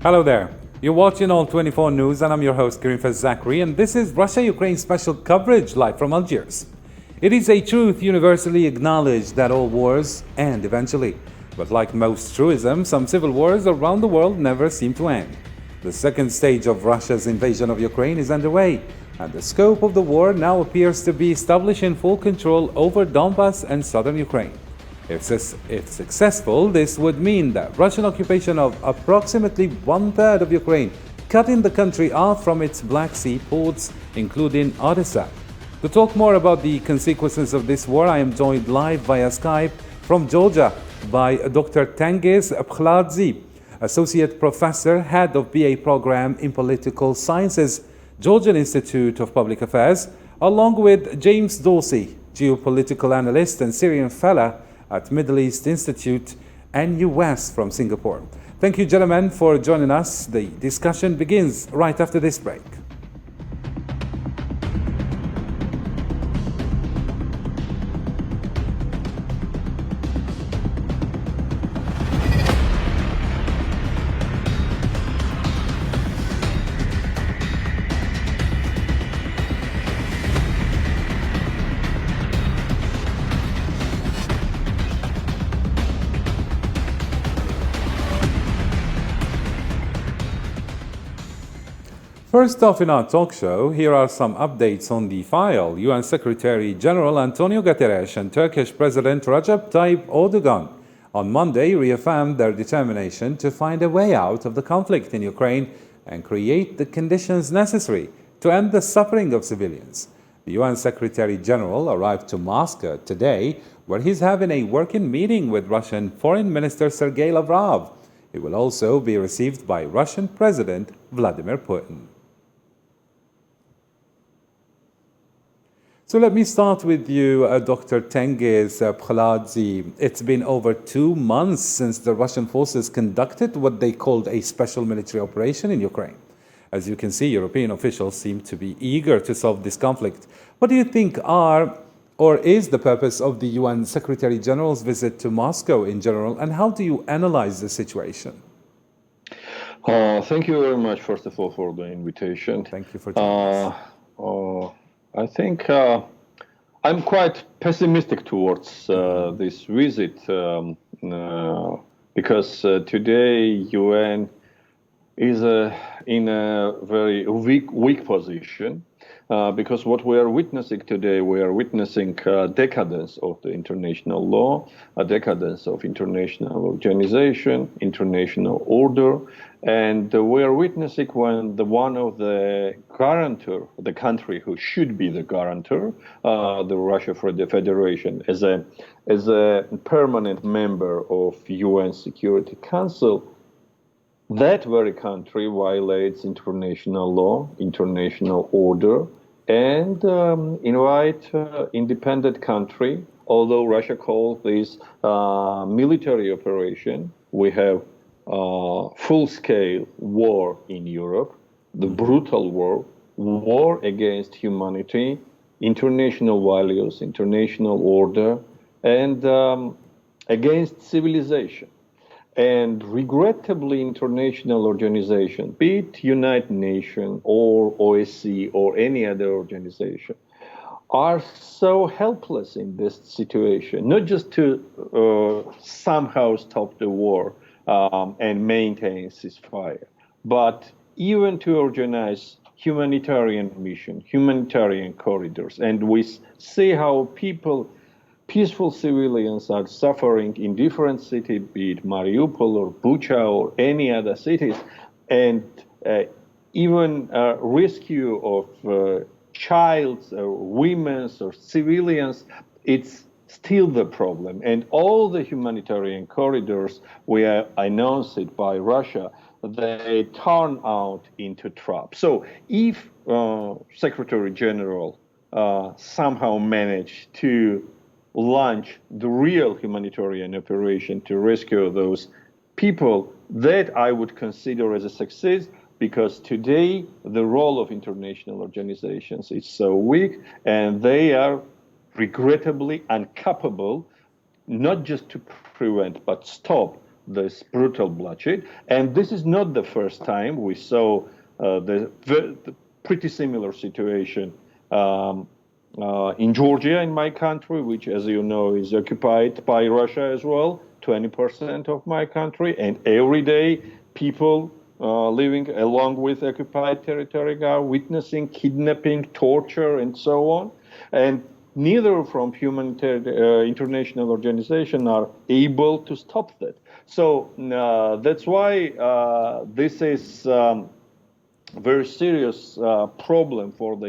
Hello there. You're watching All 24 News, and I'm your host, Karim Zachary, and this is Russia-Ukraine special coverage live from Algiers. It is a truth universally acknowledged that all wars end eventually. But like most truisms, some civil wars around the world never seem to end. The second stage of Russia's invasion of Ukraine is underway, and the scope of the war now appears to be establishing full control over Donbass and southern Ukraine. If successful, this would mean that Russian occupation of approximately one-third of Ukraine, cutting the country off from its Black Sea ports, including Odessa. To talk more about the consequences of this war, I am joined live via Skype from Georgia by Dr. Tengiz Pkhladze, Associate Professor, Head of BA Program in Political Sciences, Georgian Institute of Public Affairs, along with James Dorsey, Geopolitical Analyst and Syrian Fellow at Middle East Institute and US from Singapore. Thank you, gentlemen, for joining us. The discussion begins right after this break. First off in our talk show, here are some updates on the file. UN Secretary General Antonio Guterres and Turkish President Recep Tayyip Erdogan on Monday reaffirmed their determination to find a way out of the conflict in Ukraine and create the conditions necessary to end the suffering of civilians. The UN Secretary General arrived to Moscow today, where he's having a working meeting with Russian Foreign Minister Sergei Lavrov. He will also be received by Russian President Vladimir Putin. So let me start with you, Dr. Tengiz Pkhladze. It's been over 2 months since the Russian forces conducted what they called a special military operation in Ukraine. As you can see, European officials seem to be eager to solve this conflict. What do you think are or is the purpose of the UN Secretary General's visit to Moscow in general, and how do you analyze the situation? Thank you very much, first of all, for the invitation. Thank you for joining us. I think I'm quite pessimistic towards this visit because today UN is in a very weak position because what we are witnessing today, we are witnessing decadence of the international law, a decadence of international organization, international order, and we are witnessing when one of the guarantor, the country who should be the guarantor, the Russia for the Federation, as a permanent member of UN Security Council, that very country violates international law, international order, and invite independent country. Although Russia calls this military operation, we have full-scale war in Europe, the brutal war against humanity, international values, international order, and against civilization. And regrettably, international organization, be it United Nations or OSCE or any other organization, are so helpless in this situation, not just to somehow stop the war and maintain ceasefire, but even to organize humanitarian mission, humanitarian corridors. And we see how peaceful civilians are suffering in different cities, be it Mariupol or Bucha or any other cities, and even rescue of children or women or civilians, it's still the problem. And all the humanitarian corridors we are announced by Russia, they turn out into traps. So if Secretary General somehow managed to launch the real humanitarian operation to rescue those people, that I would consider as a success, because today the role of international organizations is so weak and they are regrettably incapable not just to prevent but stop this brutal bloodshed. And this is not the first time. We saw the pretty similar situation in Georgia, in my country, which, as you know, is occupied by Russia as well, 20% of my country. And every day, people living along with occupied territory are witnessing kidnapping, torture, and so on. And neither from humanitarian international organizations are able to stop that. So that's why this is very serious problem for the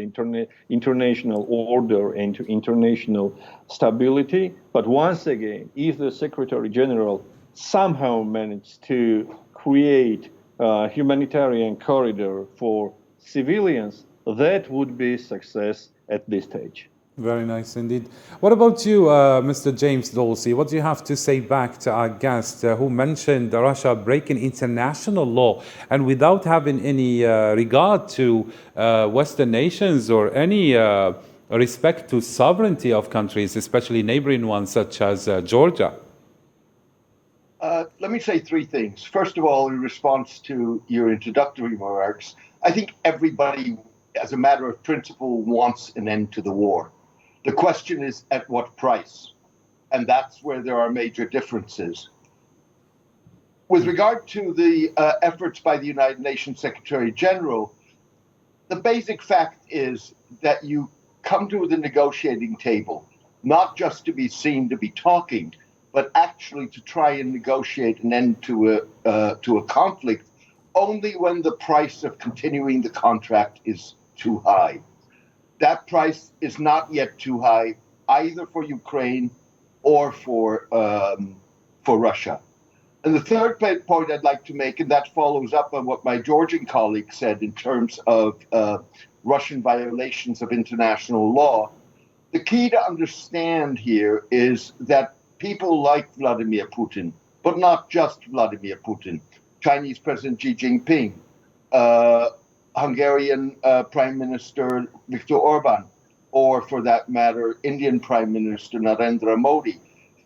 international order and international stability. But once again, if the Secretary General somehow managed to create a humanitarian corridor for civilians, that would be success at this stage. Very nice indeed. What about you, Mr. James Dolsey? What do you have to say back to our guest who mentioned Russia breaking international law and without having any regard to Western nations or any respect to sovereignty of countries, especially neighboring ones such as Georgia? Let me say three things. First of all, in response to your introductory remarks, I think everybody, as a matter of principle, wants an end to the war. The question is at what price? And that's where there are major differences. With regard to the efforts by the United Nations Secretary General, the basic fact is that you come to the negotiating table, not just to be seen to be talking, but actually to try and negotiate an end to a conflict only when the price of continuing the contract is too high. That price is not yet too high, either for Ukraine or for Russia. And the third point I'd like to make, and that follows up on what my Georgian colleague said in terms of Russian violations of international law, the key to understand here is that people like Vladimir Putin, but not just Vladimir Putin, Chinese President Xi Jinping, Hungarian Prime Minister Viktor Orban, or for that matter, Indian Prime Minister Narendra Modi,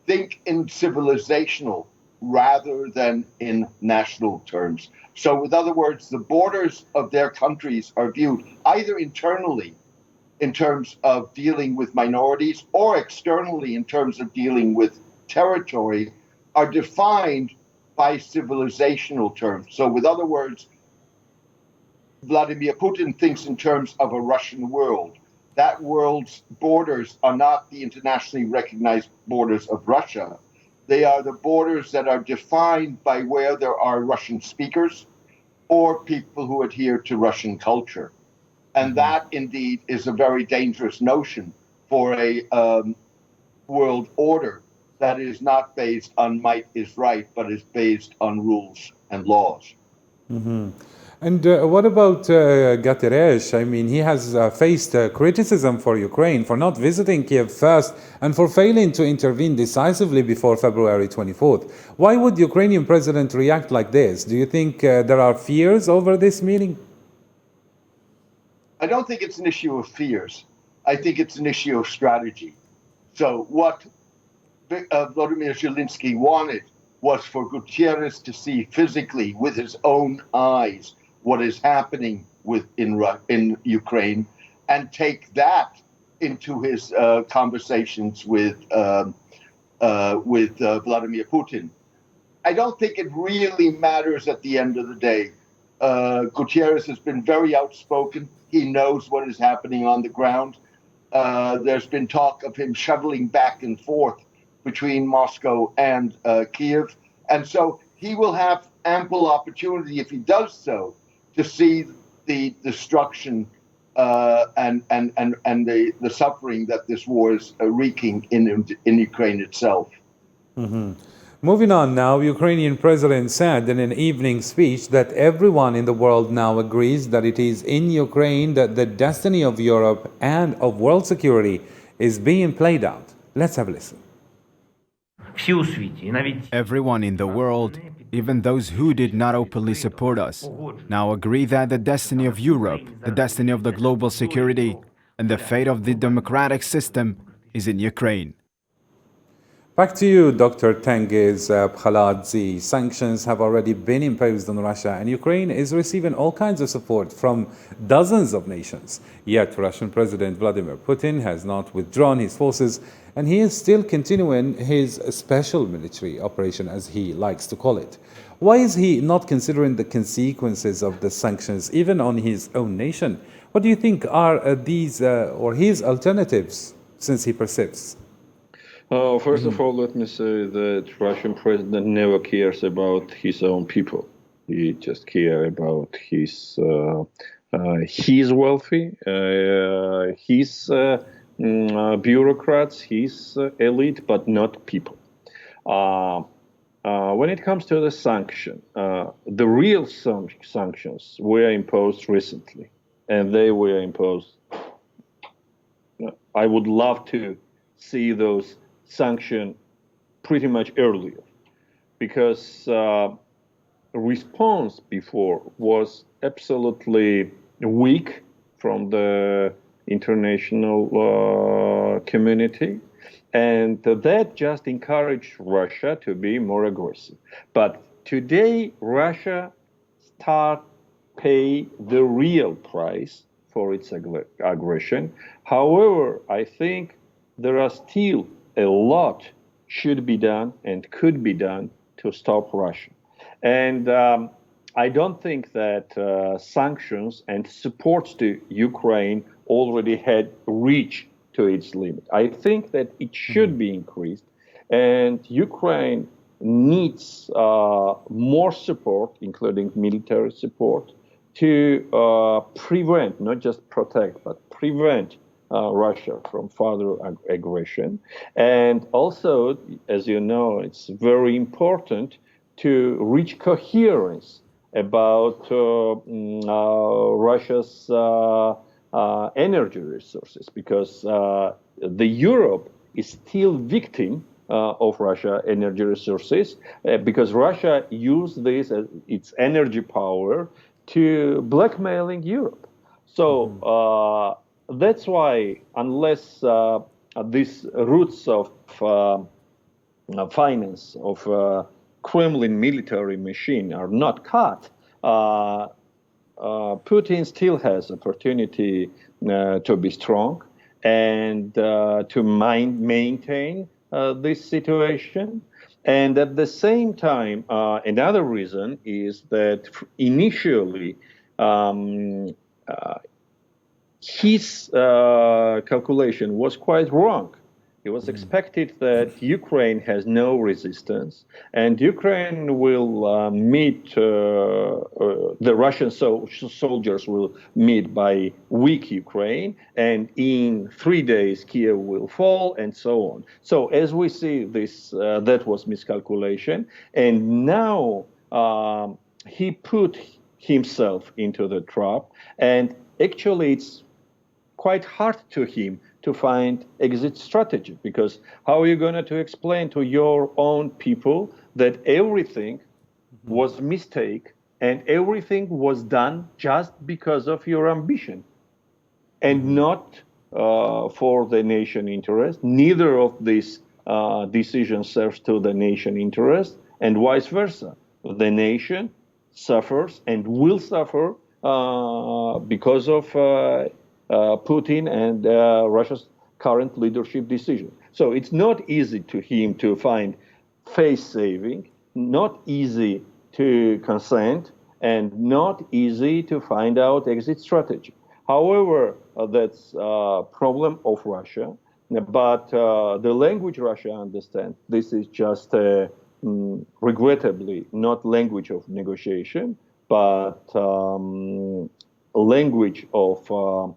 think in civilizational rather than in national terms. So, with other words, the borders of their countries are viewed either internally in terms of dealing with minorities or externally in terms of dealing with territory, are defined by civilizational terms. So, with other words, Vladimir Putin thinks in terms of a Russian world. That world's borders are not the internationally recognized borders of Russia. They are the borders that are defined by where there are Russian speakers or people who adhere to Russian culture. And that indeed is a very dangerous notion for a world order that is not based on might is right, but is based on rules and laws. Mm-hmm. And what about Guterres? I mean, he has faced criticism for Ukraine for not visiting Kiev first and for failing to intervene decisively before February 24th. Why would the Ukrainian president react like this? Do you think there are fears over this meeting? I don't think it's an issue of fears. I think it's an issue of strategy. So what Volodymyr Zelensky wanted was for Guterres to see physically with his own eyes what is happening in Ukraine, and take that into his conversations with Vladimir Putin. I don't think it really matters at the end of the day. Guterres has been very outspoken. He knows what is happening on the ground. There's been talk of him shuttling back and forth between Moscow and Kiev, and so he will have ample opportunity, if he does so, to see the destruction and the suffering that this war is wreaking in Ukraine itself. Mm-hmm. Moving on now, Ukrainian president said in an evening speech that everyone in the world now agrees that it is in Ukraine that the destiny of Europe and of world security is being played out. Let's have a listen. Everyone in the world, even those who did not openly support us, now agree that the destiny of Europe, the destiny of the global security, and the fate of the democratic system is in Ukraine. Back to you, Dr. Tengiz Bkhaladze. Sanctions have already been imposed on Russia, and Ukraine is receiving all kinds of support from dozens of nations. Yet, Russian President Vladimir Putin has not withdrawn his forces, and he is still continuing his special military operation, as he likes to call it. Why is he not considering the consequences of the sanctions, even on his own nation? What do you think are these or his alternatives, since he persists? First of all, let me say that Russian president never cares about his own people. He just cares about his wealthy, his bureaucrats, his elite, but not people. When it comes to the sanction, the real sanctions were imposed recently, and they were imposed. I would love to see those sanctions pretty much earlier, because response before was absolutely weak from the international community, and that just encouraged Russia to be more aggressive. But today, Russia start pay the real price for its aggression. However, I think there are still a lot should be done and could be done to stop Russia. And I don't think that sanctions and supports to Ukraine already had reached to its limit. I think that it should be increased, and Ukraine needs more support, including military support, to prevent, not just protect, but prevent Russia from further aggression. And also, as you know, it's very important to reach coherence about Russia's energy resources, because the Europe is still victim of Russia energy resources, because Russia used this as its energy power to blackmailing Europe. So that's why, unless these roots of finance of Kremlin military machine are not cut, Putin still has opportunity to be strong and to maintain this situation. And at the same time, another reason is that initially his calculation was quite wrong. It was expected that Ukraine has no resistance, and Ukraine will meet, the Russian soldiers will meet by weak Ukraine, and in 3 days Kiev will fall, and so on. So as we see this, that was miscalculation, and now he put himself into the trap, and actually it's quite hard to him to find exit strategy, because how are you going to explain to your own people that everything was a mistake and everything was done just because of your ambition and not for the nation interest? Neither of these decisions serves to the nation interest, and vice versa. The nation suffers and will suffer because of Putin and Russia's current leadership decision. So it's not easy to him to find face saving, not easy to consent, and not easy to find out exit strategy. However, that's a problem of Russia, but the language Russia understands, this is just regrettably not language of negotiation, but language of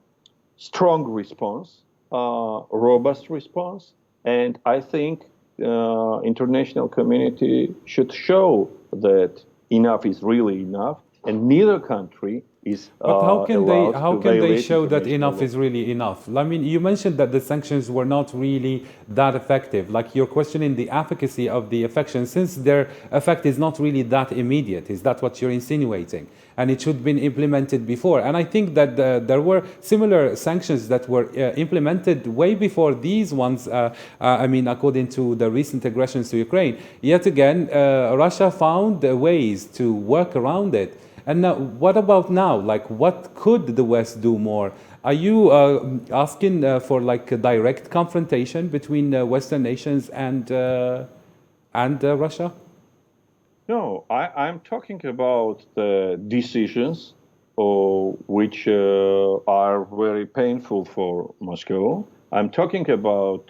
strong response, robust response, and I think international community should show that enough is really enough, and neither country is But allowed how to can they violate show that international enough law. is really enough? I mean, you mentioned that the sanctions were not really that effective. Like you're questioning the efficacy of the effects since their effect is not really that immediate. Is that what you're insinuating? And it should have been implemented before. And I think that there were similar sanctions that were implemented way before these ones. I mean, according to the recent aggressions to Ukraine. Yet again, Russia found ways to work around it. And now, what about now? Like, what could the West do more? Are you asking for like a direct confrontation between Western nations and Russia? No, I'm talking about the decisions which are very painful for Moscow. I'm talking about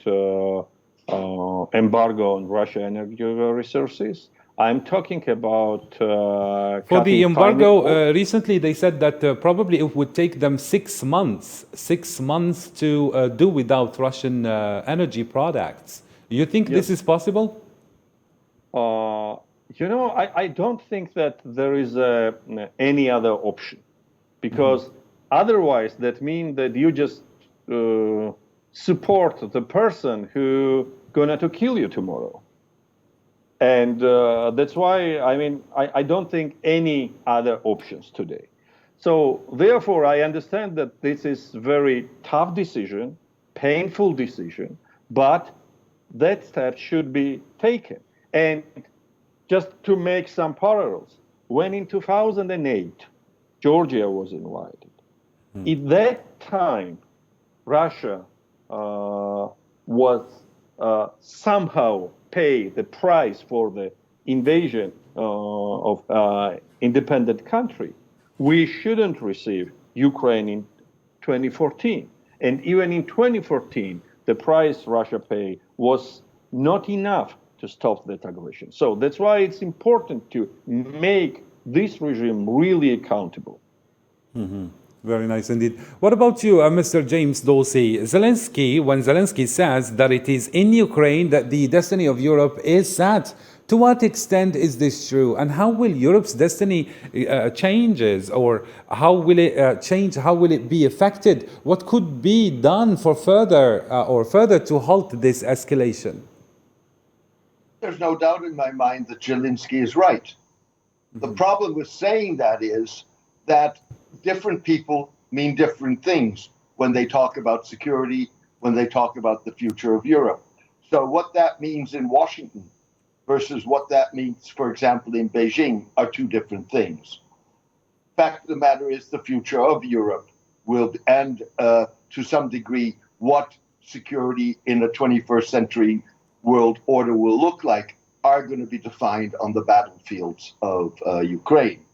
embargo on Russian energy resources. I'm talking about For the embargo, cutting recently they said that probably it would take them 6 months to do without Russian energy products. You think this is possible? I don't think that there is any other option, because otherwise that means that you just support the person who gonna to kill you tomorrow. And that's why, I don't think any other options today. So therefore, I understand that this is very tough decision, painful decision, but that step should be taken. And just to make some parallels, when in 2008, Georgia was invited, at that time, Russia was somehow pay the price for the invasion of independent country. We shouldn't receive Ukraine in 2014. And even in 2014, the price Russia paid was not enough to stop that aggression. So that's why it's important to make this regime really accountable. Very nice indeed. What about you, Mr. James Dawsey? When Zelensky says that it is in Ukraine that the destiny of Europe is set, to what extent is this true? And how will Europe's destiny changes, or how will it change? How will it be affected? What could be done for further to halt this escalation? There's no doubt in my mind that Zelensky is right. The problem with saying that is that different people mean different things when they talk about security, when they talk about the future of Europe. So what that means in Washington versus what that means, for example, in Beijing are two different things. Fact of the matter is the future of Europe will, and to some degree, what security in a 21st century world order will look like are going to be defined on the battlefields of Ukraine.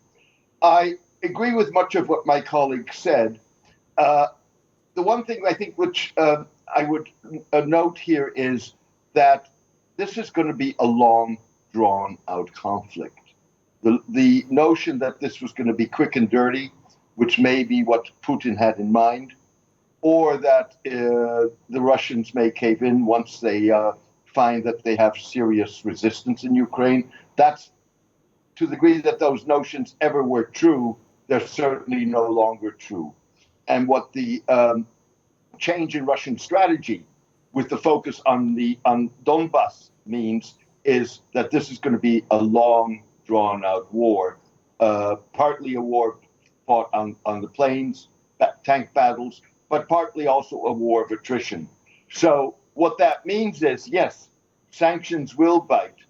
I agree with much of what my colleague said. The one thing I think which I would note here is that this is going to be a long, drawn-out conflict. The notion that this was going to be quick and dirty, which may be what Putin had in mind, or that the Russians may cave in once they find that they have serious resistance in Ukraine, that's to the degree that those notions ever were true, they're certainly no longer true. And what the change in Russian strategy with the focus on Donbass means is that this is going to be a long, drawn-out war, partly a war fought on the plains, tank battles, but partly also a war of attrition. So what that means is, yes, sanctions will bite,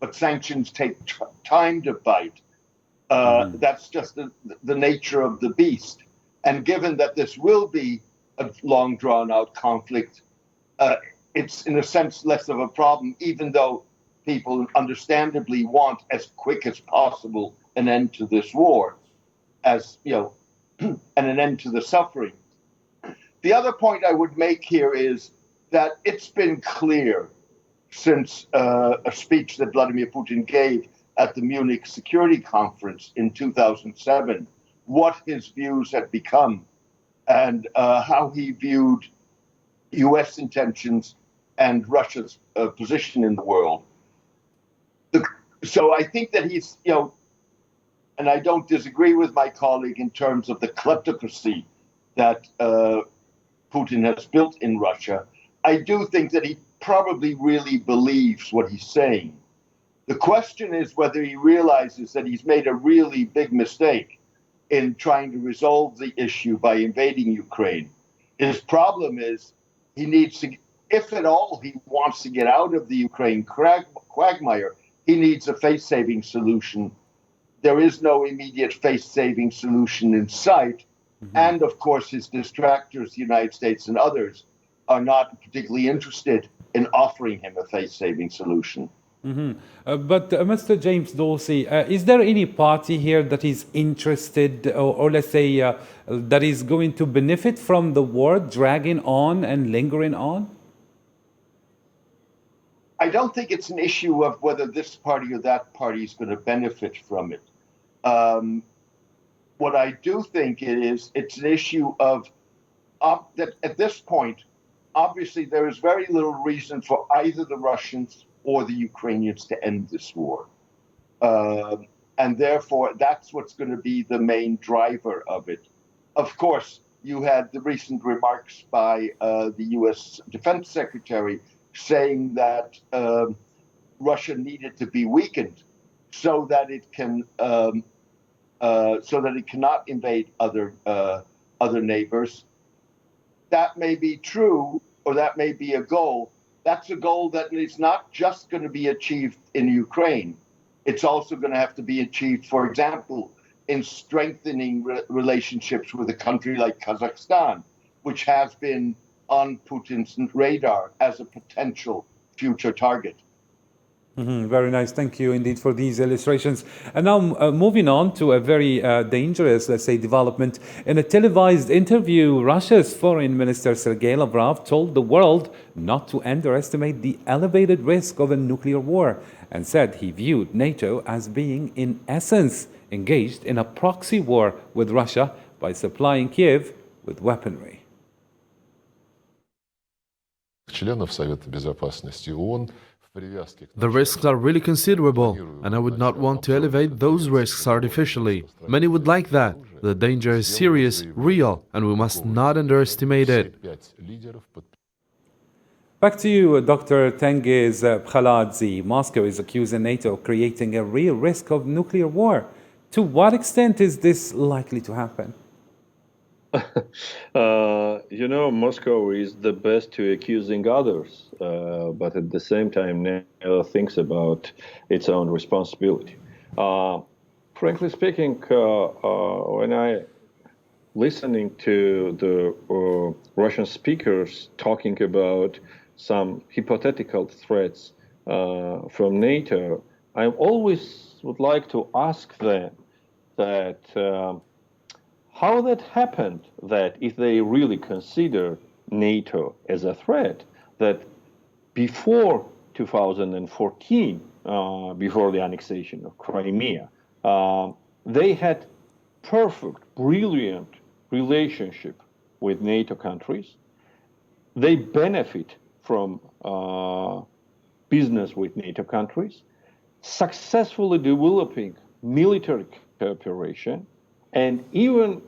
but sanctions take time to bite. That's just the nature of the beast. And given that this will be a long, drawn-out conflict, it's in a sense less of a problem, even though people understandably want as quick as possible an end to this war, and an end to the suffering. The other point I would make here is that it's been clear since a speech that Vladimir Putin gave at the Munich Security Conference in 2007, what his views had become and how he viewed U.S. intentions and Russia's position in the world. So I think that he's, and I don't disagree with my colleague in terms of the kleptocracy that Putin has built in Russia. I do think that he probably really believes what he's saying. The question is whether he realizes that he's made a really big mistake in trying to resolve the issue by invading Ukraine. His problem is he needs to, if at all he wants to get out of the Ukraine quagmire, he needs a face-saving solution. There is no immediate face-saving solution in sight. Mm-hmm. And of course, his distractors, the United States and others, are not particularly interested in offering him a face-saving solution. Mm-hmm. But Mr. James Dorsey, is there any party here that is interested, or let's say, that is going to benefit from the war dragging on and lingering on? I don't think it's an issue of whether this party or that party is going to benefit from it. What I do think it's an issue of that at this point, obviously there is very little reason for either the Russians or the Ukrainians to end this war. And therefore, that's what's going to be the main driver of it. Of course, you had the recent remarks by the U.S. Defense Secretary saying that Russia needed to be weakened so that it can so that it cannot invade other neighbors. That may be true, or that may be a goal. That's a goal that is not just going to be achieved in Ukraine. It's also going to have to be achieved, for example, in strengthening relationships with a country like Kazakhstan, which has been on Putin's radar as a potential future target. Mm-hmm. Very nice. Thank you indeed for these illustrations. And now moving on to a very dangerous, let's say, development. In a televised interview, Russia's Foreign Minister Sergei Lavrov told the world not to underestimate the elevated risk of a nuclear war and said he viewed NATO as being, in essence, engaged in a proxy war with Russia by supplying Kiev with weaponry. Членов Совета Безопасности ООН. The risks are really considerable, and I would not want to elevate those risks artificially. Many would like that. The danger is serious, real, and we must not underestimate it. Back to you, Dr. Tengiz Bkhaladze. Moscow is accusing NATO of creating a real risk of nuclear war. To what extent is this likely to happen? Moscow is the best to accusing others, but at the same time, never thinks about its own responsibility. Frankly speaking, when I listening to the Russian speakers talking about some hypothetical threats from NATO, I always would like to ask them that how that happened, that if they really consider NATO as a threat, that before 2014, before the annexation of Crimea, they had perfect, brilliant relationship with NATO countries. They benefit from business with NATO countries, successfully developing military cooperation. And even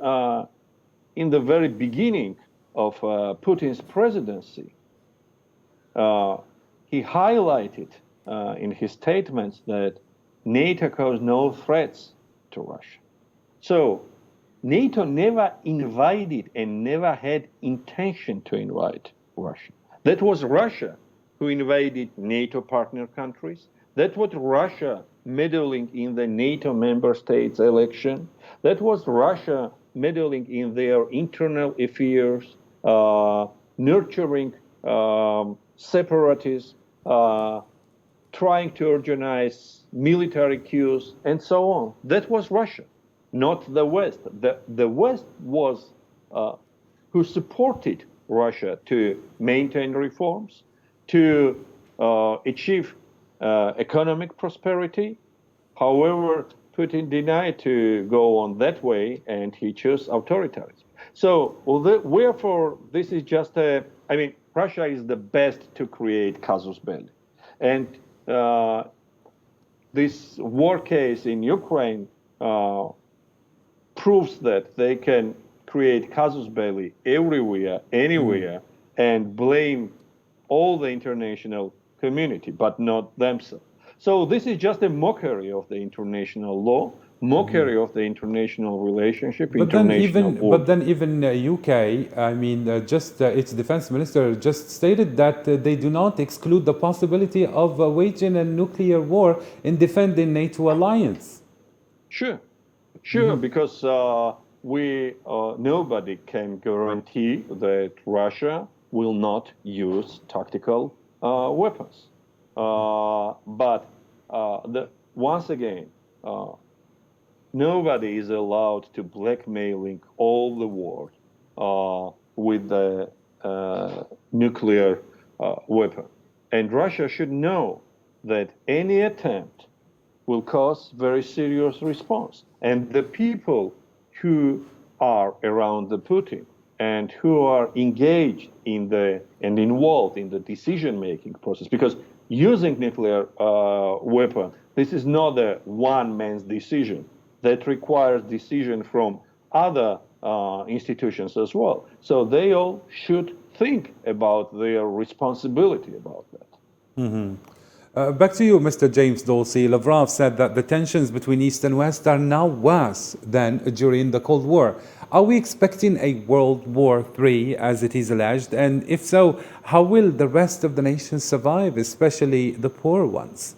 in the very beginning of Putin's presidency, he highlighted in his statements that NATO caused no threats to Russia. So NATO never invaded and never had intention to invade Russia. That was Russia who invaded NATO partner countries. That was Russia meddling in the NATO member states election. That was Russia meddling in their internal affairs, nurturing separatists, trying to organize military coups, and so on. That was Russia, not the West. The West was who supported Russia to maintain reforms, to achieve economic prosperity. However, Putin denied to go on that way, and he chose authoritarianism. So, wherefore, this is just Russia is the best to create casus belli. And this war case in Ukraine proves that they can create casus belli everywhere, anywhere, and blame all the international community, but not themselves. So this is just a mockery of the international law, mockery of the international relationship, international order. But then even UK, I mean, its defense minister just stated that they do not exclude the possibility of waging a nuclear war in defending NATO alliance. Sure, because nobody can guarantee that Russia will not use tactical weapons. But once again, nobody is allowed to blackmailing all the world with the nuclear weapon. And Russia should know that any attempt will cause very serious response. And the people who are around the Putin and who are engaged in and involved in the decision-making process, because using nuclear weapon, this is not a one man's decision. That requires decision from other institutions as well. So they all should think about their responsibility about that. Back to you, Mr. James Dolsey. Lavrov said that the tensions between East and West are now worse than during the Cold War. Are we expecting a World War III, as it is alleged? And if so, how will the rest of the nations survive, especially the poor ones?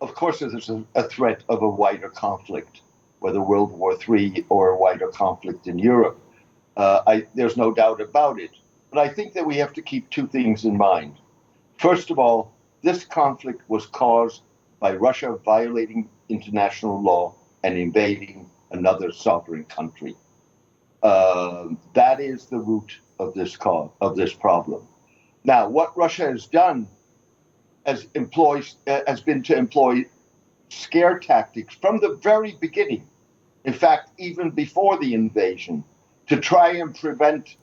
Of course, there's a threat of a wider conflict, whether World War III or a wider conflict in Europe. There's no doubt about it. But I think that we have to keep two things in mind. First of all, this conflict was caused by Russia violating international law and invading another sovereign country. That is the root of this problem. Now, what Russia has done has been to employ scare tactics from the very beginning. In fact, even before the invasion, to try and prevent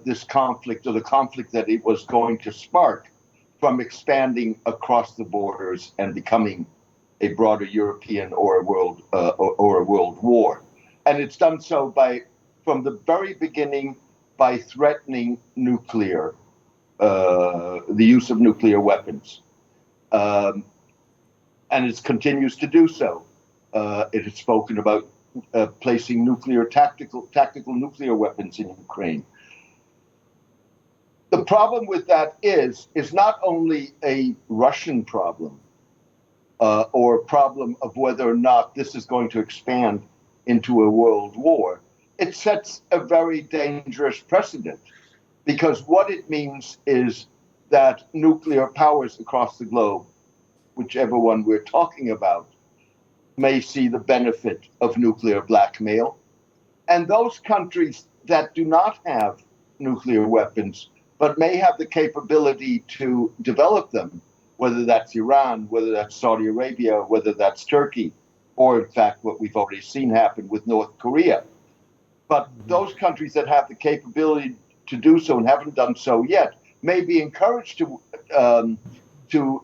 this conflict, or the conflict that it was going to spark, from expanding across the borders and becoming a broader European or a world war. And it's done so from the very beginning by threatening the use of nuclear weapons. And it continues to do so. It has spoken about placing tactical nuclear weapons in Ukraine. The problem with that is not only a Russian problem or a problem of whether or not this is going to expand into a world war. It sets a very dangerous precedent, because what it means is that nuclear powers across the globe, whichever one we're talking about, may see the benefit of nuclear blackmail. And those countries that do not have nuclear weapons, but may have the capability to develop them, whether that's Iran, whether that's Saudi Arabia, whether that's Turkey, or in fact what we've already seen happen with North Korea. But those countries that have the capability to do so and haven't done so yet may be encouraged to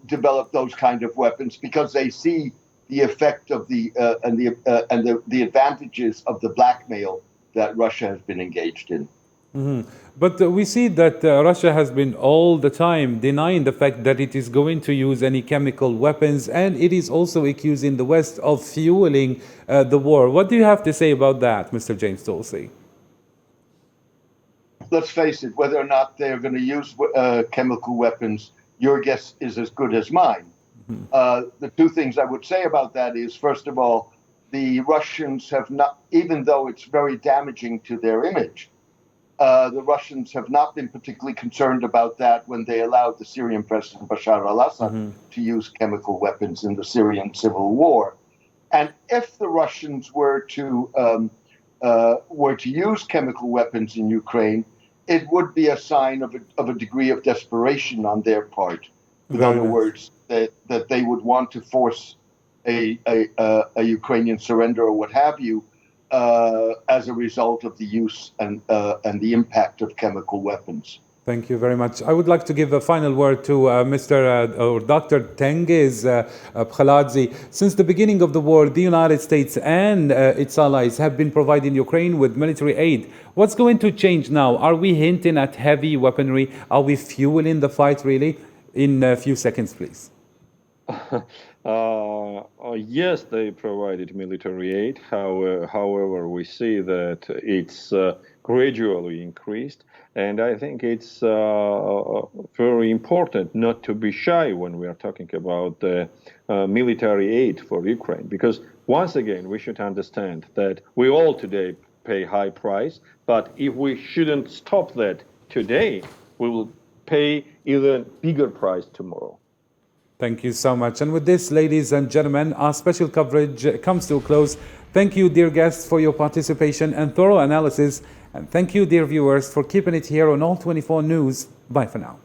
develop those kind of weapons, because they see the effect of the advantages of the blackmail that Russia has been engaged in. But we see that Russia has been all the time denying the fact that it is going to use any chemical weapons, and it is also accusing the West of fueling the war. What do you have to say about that, Mr. James Dolsey? Let's face it, whether or not they're going to use chemical weapons, your guess is as good as mine. The two things I would say about that is, first of all, the Russians have not, even though it's very damaging to their image, the Russians have not been particularly concerned about that when they allowed the Syrian President Bashar al-Assad to use chemical weapons in the Syrian civil war. And if the Russians were to use chemical weapons in Ukraine, it would be a sign of a degree of desperation on their part. In other words, that they would want to force a Ukrainian surrender or what have you, as a result of the use and the impact of chemical weapons. Thank you very much. I would like to give a final word to Dr. Tengiz Bkhaladze. Since the beginning of the war, the United States and its allies have been providing Ukraine with military aid. What's going to change now? Are we hinting at heavy weaponry? Are we fueling the fight, really? In a few seconds, please. Yes, they provided military aid. However, we see that it's gradually increased. And I think it's very important not to be shy when we are talking about the military aid for Ukraine. Because once again, we should understand that we all today pay high price. But if we shouldn't stop that today, we will pay even bigger price tomorrow. Thank you so much. And with this, ladies and gentlemen, our special coverage comes to a close. Thank you, dear guests, for your participation and thorough analysis. And thank you, dear viewers, for keeping it here on All 24 News. Bye for now.